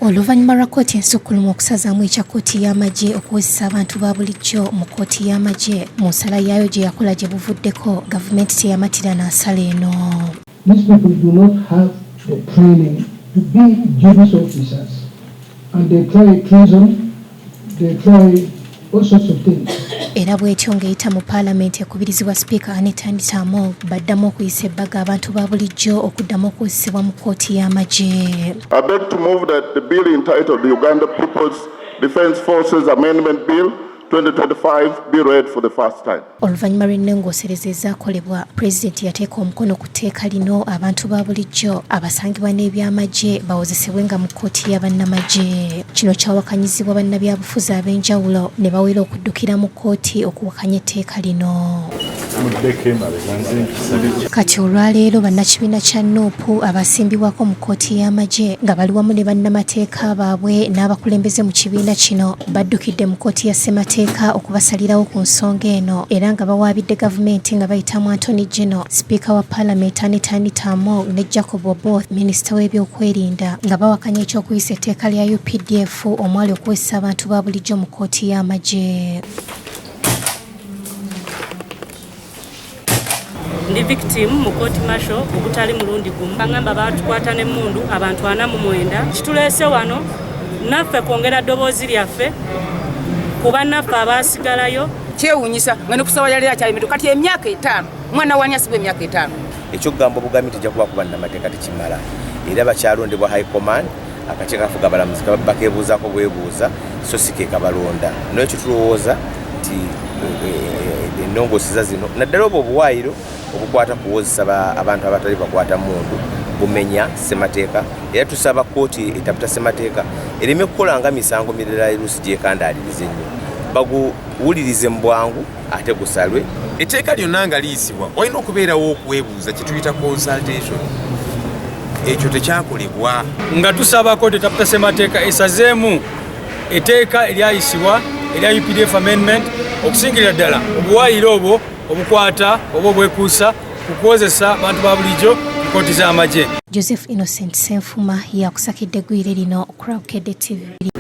Oluvannyuma lwa kkooti ensukkulumu okusazaamu ekya kkooti y'amagye okuwozesa abantu ba bulijjo mu kkooti y'amagye mu nsala yaayo gye yakola gye buvuddeko gavumenti teyamatira na nsala eno. These people do not have the training to be justice officers and they try treason, they try all sorts of things. Era bw'etyo ng'eyita mu paalamenti ekubirizibwa sipiika Anita Among baddamu okuyisa ebbaga abantu ba bulijjo okuddamu okukozesebwa mu kkooti y'amagye. I beg to move that the bill entitled the Uganda People's Defence Forces Amendment Bill 2025 be read for the first time. Oluvannyuma lw'ennongoosereza ezaakolebwa, pulezidenti yateeka omukono ku tteeka lino abantu ba bulijjo abasangibwa n'ebyamagye bawozesebwenga mu kkooti ya bannamagye. Kino kyawakanyizibwa bannabyabufuzi ab'enjawulo ne bawera okuddukira mu kkooti okuwakanya etteeka lino. Kati olwaleero bannakibiina kya Nuupu abasimbibwako mu kkooti y'amagye nga bali wamu ne bannamateeka baabwe n'abakulembeze mu kibiina kino baddukidde mu kkooti ya ssemateeka okubasalirawo ku nsonga eno era nga bawaabidde gavumenti nga bayitamu Anthony General, sipiika wa paalamenti Anita Among ne Jacob Oboth, minisita w'ebyokwerinda nga bawakanya eky'okuyisa etteeka lya UPDF omwali okuwesa abantu ba bulijjo mu kkooti y'amagye. Ndi victim mu court martial obutali mulundi gumu bangamba batukwata n'emmundu abantu 49 kituleese wano naffe kwongera ddoboozi lyaffe kuba naffe abaasigalayo kyewuunyisa nga nekusaba yali akyalimirwa kati emyaka 5 mwana wani asibwa emyaka 5 ekyokugamba obugambi tejja kuba kuba nnamateeka tekimala era bakyalondebwa high command akakiiko kafuga abalamuzi bakeebuuzaako bwebuuza so si ke kabalonda n'ekyo tulowooza nti ennongooseza zino naddala obwo obuwaayiro obukwata kuwozesa abantu abatali bakwata mundu bumenya ssemateeka era tusaba kkooti etaputa ssemateeka ereme kukola nga misango mirala eruusi gyekandaaliriza ennyo baguwulirize mu bwangu ate gusalwe. Etteeka lyonna nga liyisibwa walina okubeerawo okuweebuuza kye tuyita consultation. Ekyo tekyakolebwa nga tusaba kkooti etaputa ssemateeka esazeemu etteeka eryayisibwa erya UPDF amendment okusingirira ddala obuwaayiro obwo obukwata oba obwekuusa ku kuwozesa abantu ba bulijjo mu kkooti z'amagye. Joseph Innocent Senfuma yakusakidde eggwire lino ku Crown TV.